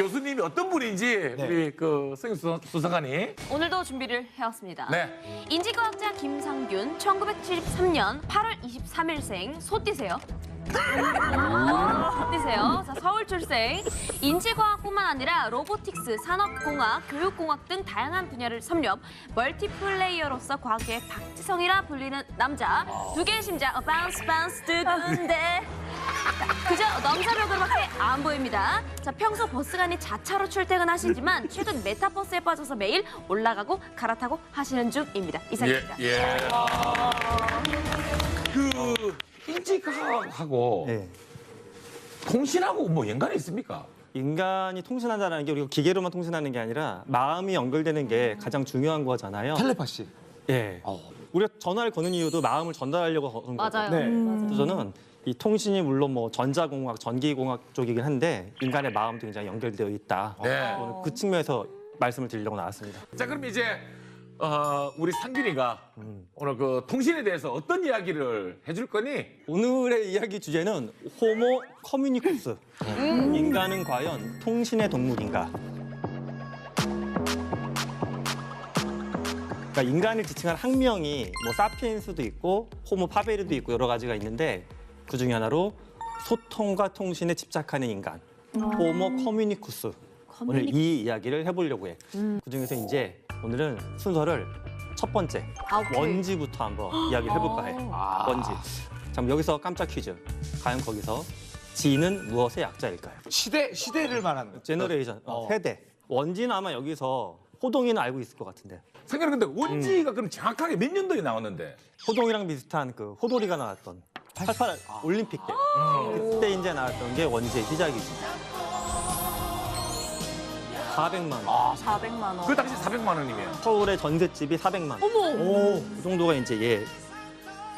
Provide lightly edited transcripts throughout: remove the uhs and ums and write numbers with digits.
교수님이 어떤 분인지 네. 우리 그 수석관이 오늘도 준비를 해왔습니다. 네. 인지과학자 김상균, 1973년 8월 23일생, 소띠세요. 소띠세요. 자, 서울 출생. 인지과학뿐만 아니라 로보틱스, 산업공학, 교육공학 등 다양한 분야를 섭렵. 멀티플레이어로서 과학계의 박지성이라 불리는 남자. 두 개의 심장, 바운스 바운스 뜨거운데. 그저 넘사벽으로밖에 안 보입니다. 자, 평소 버스간이 자차로 출퇴근하시지만 최근 메타버스에 빠져서 매일 올라가고 갈아타고 하시는 중입니다. 이상입니다. 예. 그 인지과학하고 네. 통신하고 뭐 연관이 있습니까? 인간이 통신한다는 게 우리가 기계로만 통신하는 게 아니라 마음이 연결되는 게 가장 중요한 거잖아요. 텔레파시. 예. 우리가 전화를 거는 이유도 마음을 전달하려고 거는 맞아요. 거거든요. 네. 그래서 저는 이 통신이 물론 뭐 전자공학, 전기공학 쪽이긴 한데 인간의 마음도 굉장히 연결되어 있다. 네. 저는 그 측면에서 말씀을 드리려고 나왔습니다. 자, 그럼 이제 우리 상균이가 오늘 그 통신에 대해서 어떤 이야기를 해줄 거니? 오늘의 이야기 주제는 호모 커뮤니쿠스. 인간은 과연 통신의 동물인가? 그러니까 인간을 지칭한 학명이 뭐 사피엔스도 있고 호모 파베르도 있고 여러 가지가 있는데 그 중에 하나로 소통과 통신에 집착하는 인간, 호모 커뮤니쿠스. 오늘 이 이야기를 해보려고 해. 그 중에서 이제 오늘은 순서를 첫 번째 오케이. 원지부터 한번 이야기를 해볼까 해. 원지. 자, 그럼 여기서 깜짝 퀴즈. 과연 거기서 지는 무엇의 약자일까요? 시대를 말하는 거. 제너레이션, 세대. 원지는 아마 여기서 호동이는 알고 있을 것 같은데. 상균이 근데 원지가 그럼 정확하게 몇 년도에 나왔는데? 호동이랑 비슷한 그 호돌이가 나왔던 88 올림픽 때. 그때 이제 나왔던 게 원지의 시작이지. 400만 원. 400만 원. 그 당시 400만 원이면. 서울의 전셋집이 400만 원. 어머. 그 정도가 이제 얘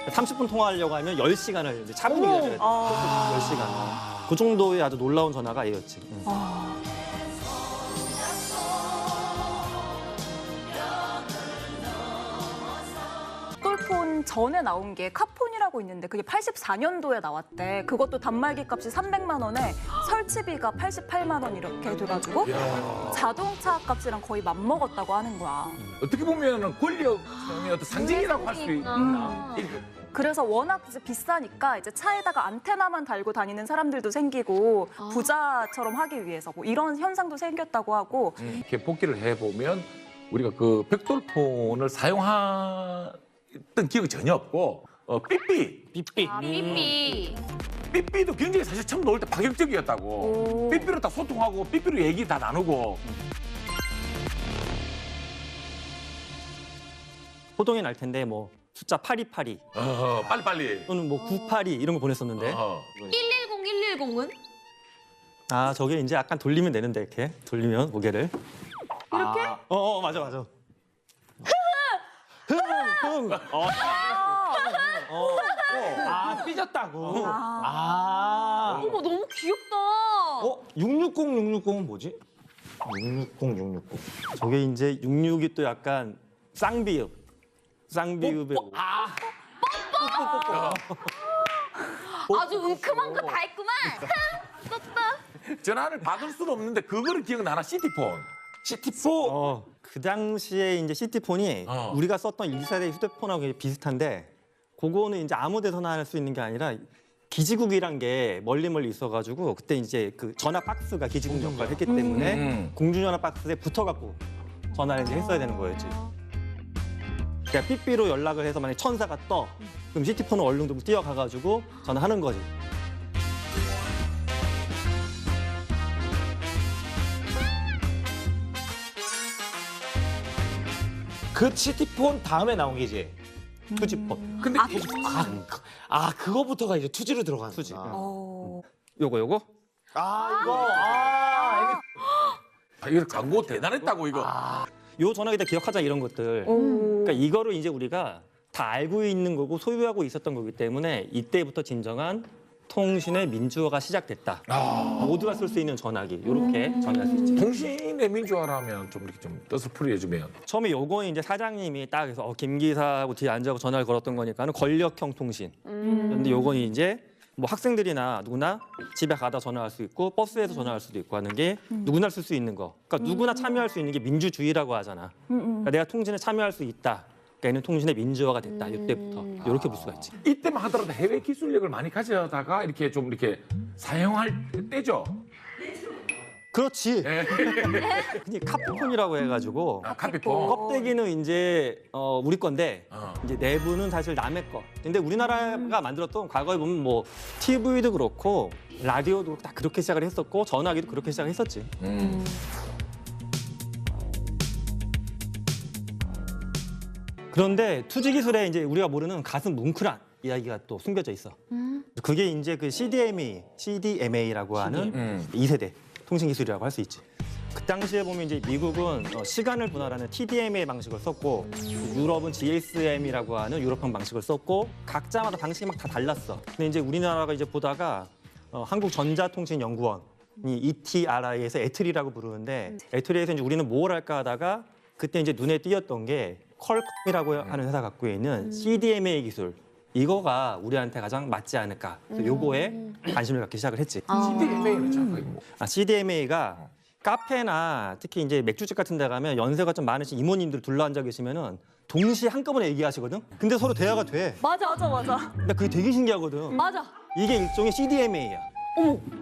30분 통화하려고 하면 10시간을 이제 차분히 기다려야 돼. 10시간. 그 정도의 아주 놀라운 전화가 얘였지. 똘폰 전에 나온 게 카폰이라고 있는데 그게 84년도에 나왔대. 그것도 단말기 값이 300만 원에 설치비가 88만 원 이렇게 돼가지고 자동차 값이랑 거의 맞먹었다고 하는 거야. 어떻게 보면은 권력의 어떤 상징이라고 할 수 있나? 그래서 워낙 이제 비싸니까 이제 차에다가 안테나만 달고 다니는 사람들도 생기고 부자처럼 하기 위해서 뭐 이런 현상도 생겼다고 하고 이렇게 복기를 해보면 우리가 그 벽돌폰을 사용했던 기억이 전혀 없고 삐삐. 삐삐. 삐삐도 굉장히 사실 처음 나올 때 파격적이었다고. 삐삐로 다 소통하고 삐삐로 얘기 다 나누고. 호동이 날 텐데 뭐 숫자 8282 빨리빨리. 또는 뭐 982 이런 거 보냈었는데 110, 110은? 아 저게 이제 약간 돌리면 되는데 이렇게 돌리면 고개를 이렇게? 맞아 맞아 삐졌다고. 어머, 너무 귀엽다. 660은 뭐지? 660. 저게 이제 66이 또 약간 쌍비읍 쌍비읍의 아주 은큼한 거 다 했구만. 전화를 받을 수도 없는데 그거를 기억나나? 시티폰. 시티폰. 그 당시에 이제 시티폰이 우리가 썼던 1세대 휴대폰하고 굉장히 비슷한데 그거는 이제 아무 데서나 할 수 있는 게 아니라 기지국이란 게 멀리 있어가지고 그때 이제 그 전화 박스가 기지국 역할을 했기 때문에 공중전화 박스에 붙어갖고 전화를 이제 했어야 되는 거였지. 그러니까 삐삐로 연락을 해서 만약에 천사가 떠 그럼 시티폰은 얼른 들고 뛰어가가지고 전화하는 거지. 그 시티폰 다음에 나온 게지. 투지폰. 근데 그거부터가 이제 투지로 들어가는 투지. 어. 요거 이거. 이거 광고 대단했다고 이거. 요 전화기 다 기억하자 이런 것들. 그러니까 이거를 이제 우리가 다 알고 있는 거고 소유하고 있었던 거기 때문에 이때부터 진정한 통신의 민주화가 시작됐다. 모두가 쓸 수 있는 전화기 이렇게 정의할 수 있지. 통신의 민주화라면 좀 이렇게 좀 뜻을 풀이해주면. 처음에 요거는 이제 사장님이 딱 해서 김 기사하고 뒤에 앉아서 전화를 걸었던 거니까는 권력형 통신. 그런데 요거는 이제 뭐 학생들이나 누구나 집에 가다 전화할 수 있고 버스에서 전화할 수도 있고 하는 게 누구나 쓸 수 있는 거. 그러니까 누구나 참여할 수 있는 게 민주주의라고 하잖아. 그러니까 내가 통신에 참여할 수 있다. 그러니까 얘는 통신의 민주화가 됐다. 이때부터 이렇게 볼 수가 있지. 이때만 하더라도 해외 기술력을 많이 가져다가 이렇게 좀 이렇게 사용할 때죠. 그렇지. 예. 근데 카피폰이라고 해가지고 카피폰. 껍데기는 이제 우리 건데 어. 이제 내부는 사실 남의 거. 근데 우리나라가 만들었던 과거에 보면 뭐 TV도 그렇고 라디오도 다 그렇게 시작을 했었고 전화기도 그렇게 시작했었지. 그런데 투지 기술에 이제 우리가 모르는 가슴 뭉클한 이야기가 또 숨겨져 있어. 그게 이제 그 CDMA라고 하는 2세대 통신 기술이라고 할 수 있지. 그 당시에 보면 이제 미국은 시간을 분할하는 TDMA 방식을 썼고 유럽은 GSM이라고 하는 유럽형 방식을 썼고 각자마다 방식이 막 다 달랐어. 근데 이제 우리나라가 이제 보다가 한국전자통신연구원이 ETRI에서 애틀이라고 부르는데 애틀에서 이제 우리는 뭘 할까 하다가 그때 이제 눈에 띄었던 게 퀄컴이라고 하는 회사 갖고 있는 CDMA 기술. 이거가 우리한테 가장 맞지 않을까. 그래서 요거에 관심을 갖기 시작을 했지. CDMA는 정확하게 뭐. CDMA가 카페나 특히 이제 맥주집 같은 데 가면 연세가 좀 많으신 이모님들 둘러앉아 계시면은 동시에 한꺼번에 얘기하시거든. 근데 서로 대화가 돼. 맞아. 근데 그게 되게 신기하거든. 맞아. 이게 일종의 CDMA야.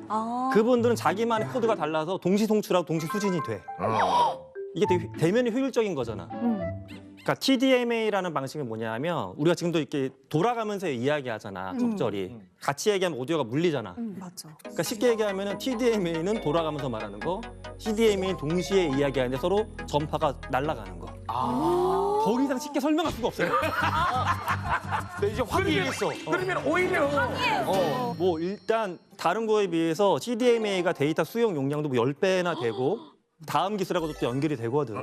아. 그분들은 자기만의 코드가 달라서 동시 송출하고 동시 수진이 돼. 이게 되게 대면이 효율적인 거잖아. 그러니까 TDMA라는 방식은 뭐냐면 우리가 지금도 이렇게 돌아가면서 이야기하잖아. 적절히. 같이 얘기하면 오디오가 물리잖아. 맞아. 그러니까 쉽게 얘기하면 TDMA는 돌아가면서 말하는 거, CDMA는 동시에 이야기하는데 서로 전파가 날아가는 거. 더 이상 쉽게 설명할 수가 없어요. 네, 이제 확인했어. 그러면 오히려 뭐 일단 다른 거에 비해서 CDMA가 데이터 수용 용량도 뭐 10배나 되고 다음 기술하고도 또 연결이 되거든.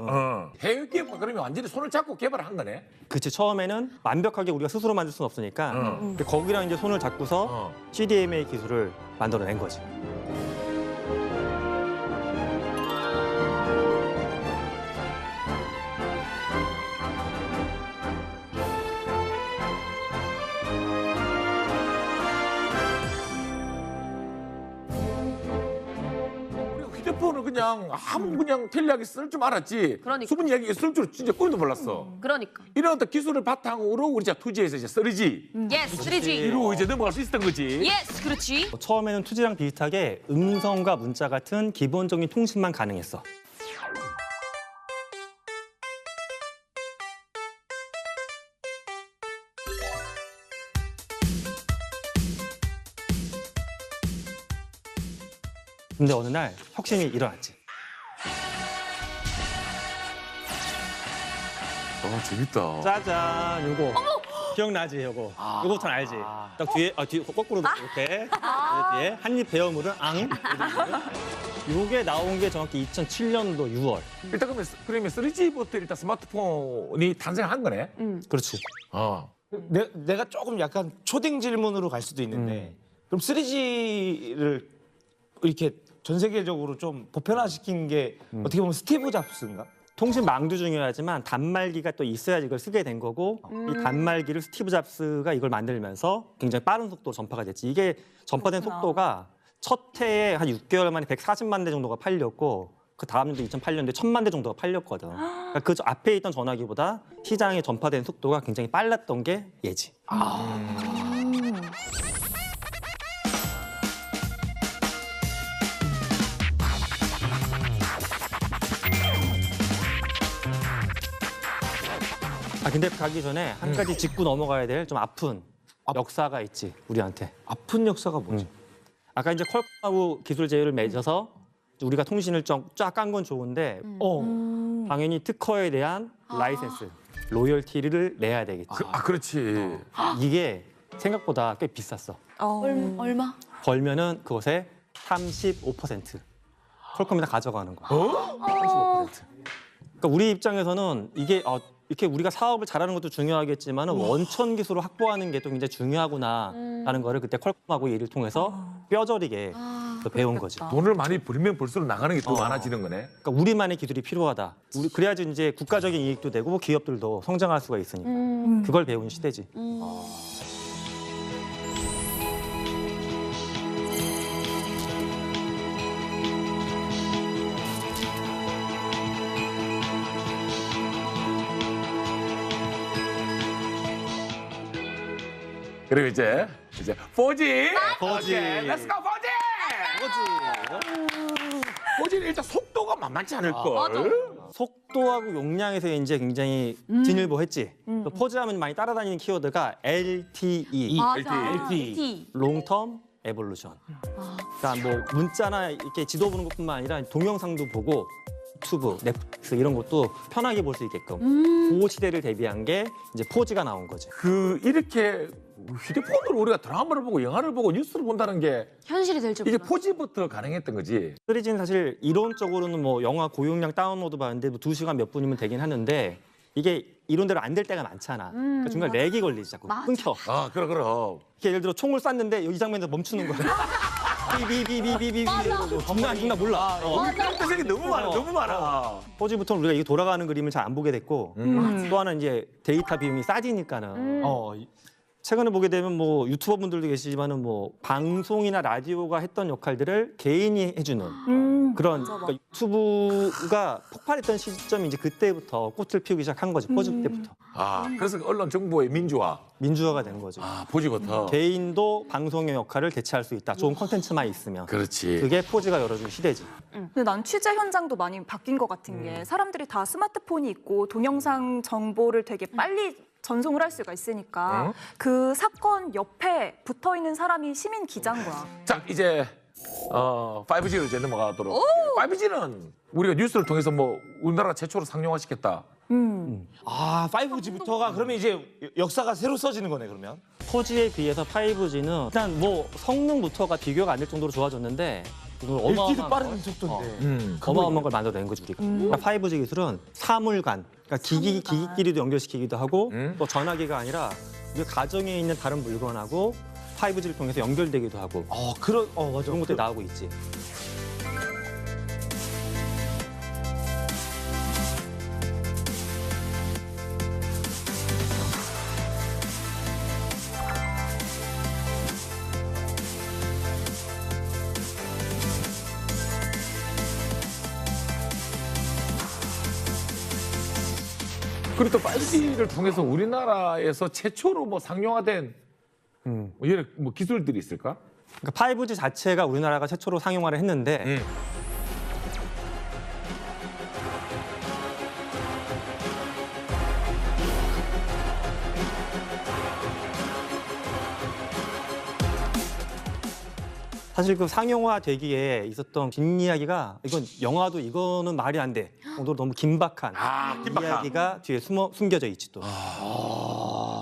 해외 기업과 그러면 완전히 손을 잡고 개발한 거네. 그치, 처음에는 완벽하게 우리가 스스로 만들 수는 없으니까 근데 거기랑 이제 손을 잡고서 CDMA 기술을 만들어낸 거지. 우리가 휴대폰을 그냥 아무 그냥 편리하게 쓸 줄 알았지. 그러니까. 수분 이야기 쓸 줄 진짜 꿈도 몰랐어. 그러니까. 이런 어떤 기술을 바탕으로 우리 자 투지에서 이제 3G 예스, 3G. 이로 이제 넘어갈 수 있었던 거지. 예스, 그렇지. 처음에는 2G랑 비슷하게 음성과 문자 같은 기본적인 통신만 가능했어. 근데 어느 날 혁신이 일어났지. 재밌다. 짜잔, 요거. 기억나지, 요거. 요거부터는 알지. 딱 뒤에, 뒤에 거꾸로 이렇게. 뒤에 한입 베어물은 앙. 요게 나온 게 정확히 2007년도 6월. 일단 그러면 3G부터 일단 스마트폰이 탄생한 거네. 그렇지. 내가 조금 약간 초딩 질문으로 갈 수도 있는데 그럼 3G를 이렇게 전 세계적으로 좀 보편화시킨 게 어떻게 보면 스티브 잡스인가? 통신망도 중요하지만 단말기가 또 있어야지 이걸 쓰게 된 거고 이 단말기를 스티브 잡스가 이걸 만들면서 굉장히 빠른 속도로 전파가 됐지. 이게 전파된 속도가 첫 해에 한 6개월 만에 140만 대 정도가 팔렸고 그 다음 년도 2008년도에 1000만 대 정도가 팔렸거든. 그러니까 그 앞에 있던 전화기보다 시장에 전파된 속도가 굉장히 빨랐던 게 얘지. 근데 가기 전에 한 가지 짚고 넘어가야 될 좀 아픈 역사가 있지, 우리한테. 아픈 역사가 뭐지? 아까 이제 퀄컴하고 기술 제휴를 맺어서 우리가 통신을 쫙 깐 건 좋은데 당연히 특허에 대한 라이센스, 로열티를 내야 되겠지. 그렇지. 이게 생각보다 꽤 비쌌어. 얼마? 벌면은 그것의 35% 퀄컴이 다 가져가는 거야. 35%. 그러니까 우리 입장에서는 이게 이렇게 우리가 사업을 잘하는 것도 중요하겠지만 원천 기술을 확보하는 게 또 굉장히 중요하구나라는 거를 그때 퀄컴하고 일을 통해서 뼈저리게 또 배운 거지. 돈을 많이 벌면 벌수록 나가는 게 더 많아지는 거네. 그러니까 우리만의 기술이 필요하다. 그래야지 이제 국가적인 이익도 되고 기업들도 성장할 수가 있으니까. 그걸 배운 시대지. 그리고 이제 4G. 포지. 오케이, 렛츠 고 4G. 포지는 일단 속도가 만만치 않을 걸. 속도하고 용량에서 이제 굉장히 진일보했지. 또 포즈하면 많이 따라다니는 키워드가 LTE, 맞아. LTE. 롱텀 에볼루션. 그러니까 뭐 문자나 이렇게 지도 보는 것뿐만 아니라 동영상도 보고 유튜브, 넷플릭스 이런 것도 편하게 볼 수 있게끔 그 시대를 대비한 게 이제 4G가 나온 거지. 이렇게 휴대폰으로 우리가 드라마를 보고 영화를 보고 뉴스를 본다는 게 현실이 될 줄 이게 몰라. 4G부터 가능했던 거지. 3G는 사실 이론적으로는 뭐 영화 고용량 다운로드 받는데 뭐 2시간 몇 분이면 되긴 하는데 이게 이론대로 안 될 때가 많잖아. 그러니까 중간에 렉이 걸리지 자꾸 맞아. 끊겨. 아, 그럼. 이렇게 예를 들어 총을 쐈는데 이 장면에서 멈추는 거야. 비비비비비비 정말 몰라. 깜짝이 너무 많아, 너무 많아. 4G부터는 우리가 이 돌아가는 그림을 잘 안 보게 됐고 또 하나는 이제 데이터 비용이 싸지니까는 최근에 보게 되면 뭐 유튜버 분들도 계시지만은 뭐 방송이나 라디오가 했던 역할들을 개인이 해주는 그런 맞아, 맞아. 그러니까 유튜브가 폭발했던 시점이 이제 그때부터 꽃을 피우기 시작한 거지. 4G 때부터 아, 그래서 언론 정보의 민주화. 민주화가 된 거죠. 아, 4G부터. 개인도 방송의 역할을 대체할 수 있다. 좋은 콘텐츠만 있으면. 그렇지. 그게 4G가 열어준 시대지. 근데 난 취재 현장도 많이 바뀐 것 같은 게 사람들이 다 스마트폰이 있고 동영상 정보를 되게 빨리 전송을 할 수가 있으니까 그 사건 옆에 붙어 있는 사람이 시민 기자인 거야. 자, 이제 5G로 이제 넘어가도록. 5G는 우리가 뉴스를 통해서 뭐 우리나라 최초로 상용화시켰다. 아 5G부터가 그러면 이제 역사가 새로 써지는 거네 그러면. 4G에 비해서 5G는 일단 뭐 성능부터가 비교가 안 될 정도로 좋아졌는데 이건 LTE도 어마어마한 빠른 걸, 속도인데. 어마어마한 걸 만들어낸 거지 우리가. 그러니까 5G 기술은 사물간, 그러니까 기기끼리도 연결시키기도 하고 또 전화기가 아니라 우리 가정에 있는 다른 물건하고 5G를 통해서 연결되기도 하고 맞아. 그런 것들이 나오고 있지. 그리고 또 5G를 통해서 우리나라에서 최초로 뭐 상용화된 뭐 이런 뭐 기술들이 있을까? 그러니까 5G 자체가 우리나라가 최초로 상용화를 했는데 사실 그 상용화 되기에 있었던 뒷이야기가 이건 영화도 이거는 말이 안 돼. 정도로 너무 긴박한 긴박한. 이야기가 뒤에 숨겨져 있지 또.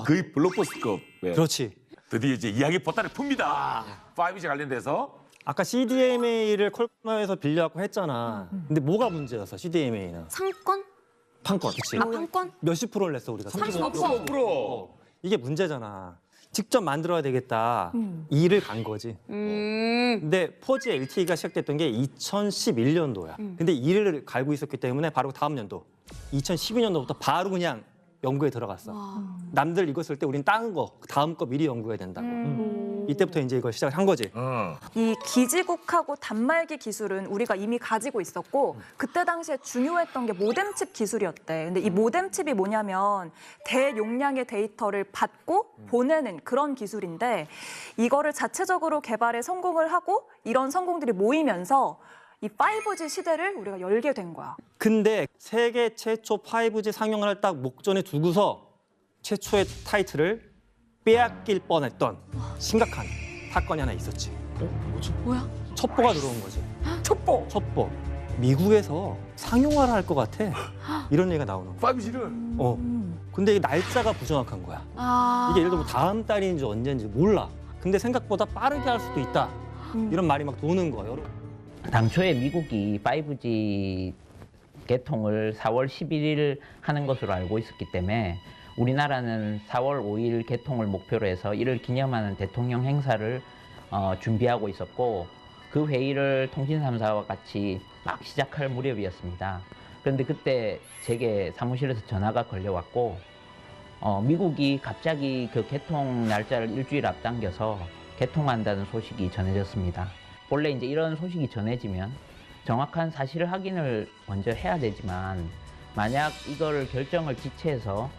거의 블록버스터급. 네. 그렇지. 드디어 이제 이야기 보따를 풉니다. 5G 관련돼서. 아까 CDMA를 콜마에서 빌려갖고 했잖아. 근데 뭐가 문제였어 CDMA는? 상권? 판권. 그치. 아, 판권? 몇십 프로를 냈어 우리가. 35%. 이게 문제잖아. 직접 만들어야 되겠다. 이를 간 거지. 근데 4G LTE가 시작됐던 게 2011년도야. 근데 이를 갈고 있었기 때문에 바로 다음 연도 2012년도부터 바로 그냥 연구에 들어갔어. 남들 이거 쓸 때 우린 다른 거, 다음 거 미리 연구해야 된다고. 이때부터 이제 이걸 시작을 한 거지. 이 기지국하고 단말기 기술은 우리가 이미 가지고 있었고 그때 당시에 중요했던 게 모뎀칩 기술이었대. 근데 이 모뎀칩이 뭐냐면 대용량의 데이터를 받고 보내는 그런 기술인데 이거를 자체적으로 개발에 성공을 하고 이런 성공들이 모이면서 이 5G 시대를 우리가 열게 된 거야. 근데 세계 최초 5G 상용화를 딱 목전에 두고서 최초의 타이틀을 빼앗길 뻔했던 심각한 사건이 하나 있었지. 뭐야? 첩보가 들어온 거지. 첩보. 첩보. 미국에서 상용화를 할 것 같아. 이런 얘기가 나오는 거야. 5G는. 근데 이게 날짜가 부정확한 거야. 아. 이게 예를 들어 뭐 다음 달인지 언제인지 몰라. 근데 생각보다 빠르게 할 수도 있다. 이런 말이 막 도는 거야. 당초에 미국이 5G 개통을 4월 11일 하는 것으로 알고 있었기 때문에 우리나라는 4월 5일 개통을 목표로 해서 이를 기념하는 대통령 행사를 준비하고 있었고 그 회의를 통신 3사와 같이 막 시작할 무렵이었습니다. 그런데 그때 제게 사무실에서 전화가 걸려왔고 미국이 갑자기 그 개통 날짜를 일주일 앞당겨서 개통한다는 소식이 전해졌습니다. 원래 이제 이런 소식이 전해지면 정확한 사실 확인을 먼저 해야 되지만 만약 이걸 결정을 지체해서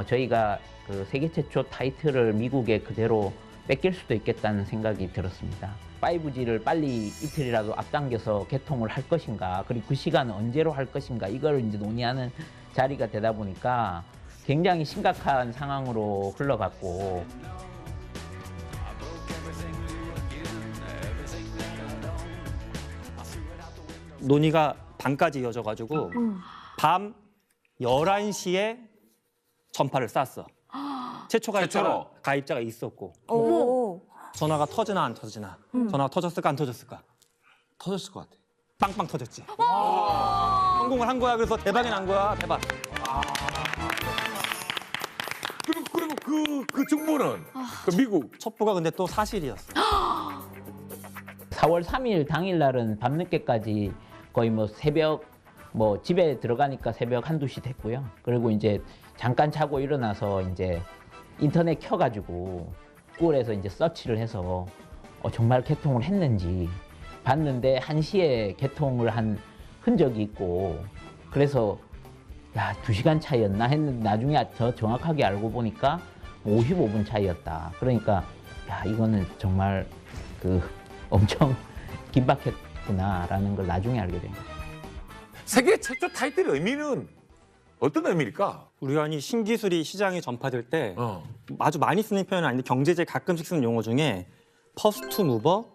저희가 그 세계 최초 타이틀을 미국에 그대로 뺏길 수도 있겠다는 생각이 들었습니다. 5G를 빨리 이틀이라도 앞당겨서 개통을 할 것인가, 그리고 그 시간은 언제로 할 것인가, 이걸 이제 논의하는 자리가 되다 보니까 굉장히 심각한 상황으로 흘러갔고, 논의가 밤까지 이어져가지고 밤 11시에 전파를 쐈어. 최초 가입자가 있었고 오. 전화가 터지나 안 터지나. 전화가 터졌을까 안 터졌을까. 터졌을 것 같아. 빵빵 터졌지. 성공을 한 거야. 그래서 대박이 난 거야. 대박. 그리고 그 정보는 그 미국 첩보가 근데 또 사실이었어. 4월 3일 당일 날은 밤늦게까지 거의 뭐 새벽 뭐 집에 들어가니까 새벽 1, 2시 됐고요. 그리고 이제 잠깐 자고 일어나서 이제 인터넷 켜가지고 구글에서 이제 서치를 해서 정말 개통을 했는지 봤는데 1시에 개통을 한 흔적이 있고, 그래서 야 2시간 차이였나 했는데 나중에 더 정확하게 알고 보니까 55분 차이였다. 그러니까 야 이거는 정말 그 엄청 긴박했구나라는 걸 나중에 알게 된 거죠. 세계 최초 타이틀의 의미는 어떤 의미일까? 우리가 이 신기술이 시장에 전파될 때 어. 아주 많이 쓰는 표현은 아닌데 경제제 가끔씩 쓰는 용어 중에 퍼스트 무버,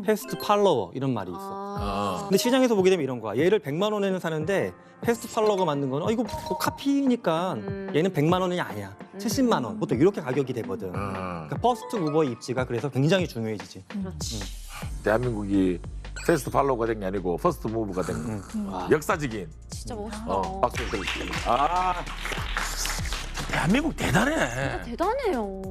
패스트 팔로워 이런 말이 있어. 근데 시장에서 보게 되면 이런 거야. 얘를 100만 원에는 사는데 패스트 팔로워가 만든 거는 이거 뭐 카피니까 얘는 100만 원이 아니야. 70만 원. 보통 이렇게 가격이 되거든. 그러니까 퍼스트 무버의 입지가 그래서 굉장히 중요해지지. 대한민국이 패스트 팔로우가 된 게 아니고 퍼스트 무브가 된 역사적인 진짜 멋있다. 박수 드리겠습니다. 대한민국 대단해. 대단해요.